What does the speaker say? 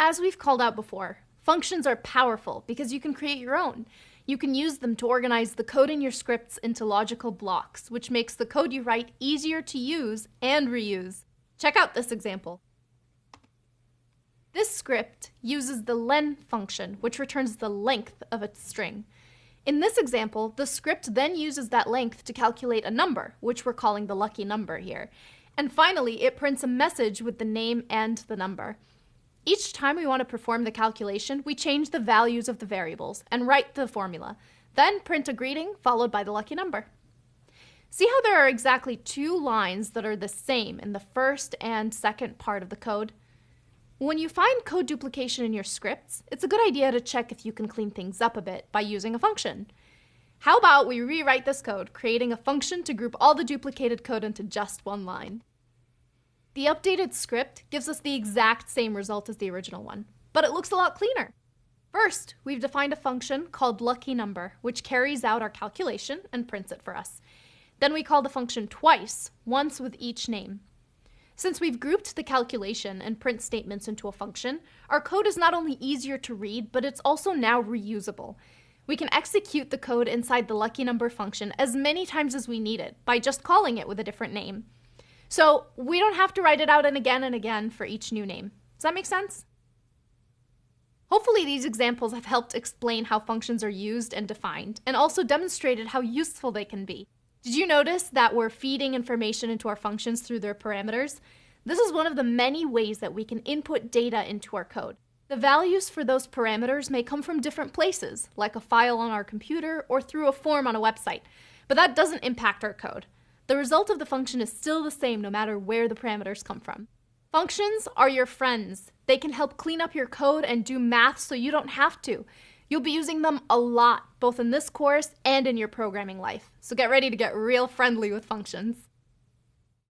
as we've called out before, functions are powerful because you can create your own. You can use them to organize the code in your scripts into logical blocks, which makes the code you write easier to use and reuse. Check out this example. This script uses the len function, which returns the length of a string. In this example, the script then uses that length to calculate a number, which we're calling the lucky number here. And finally, it prints a message with the name and the number. Each time we want to perform the calculation, we change the values of the variables and write the formula, then print a greeting followed by the lucky number. See how there are exactly 2 lines that are the same in the first and second part of the code? When you find code duplication in your scripts, it's a good idea to check if you can clean things up a bit by using a function. How about we rewrite this code, creating a function to group all the duplicated code into just 1 line? The updated script gives us the exact same result as the original one, but it looks a lot cleaner. First, we've defined a function called luckyNumber, which carries out our calculation and prints it for us. Then we call the function twice, once with each name. Since we've grouped the calculation and print statements into a function, our code is not only easier to read, but it's also now reusable. We can execute the code inside the luckyNumber function as many times as we need it by just calling it with a different name. So we don't have to write it out and again for each new name. Does that make sense? Hopefully these examples have helped explain how functions are used and defined, and also demonstrated how useful they can be. Did you notice that we're feeding information into our functions through their parameters? This is one of the many ways that we can input data into our code. The values for those parameters may come from different places, like a file on our computer or through a form on a website, but that doesn't impact our code. The result of the function is still the same no matter where the parameters come from. Functions are your friends. They can help clean up your code and do math so you don't have to. You'll be using them a lot, both in this course and in your programming life. So get ready to get real friendly with functions.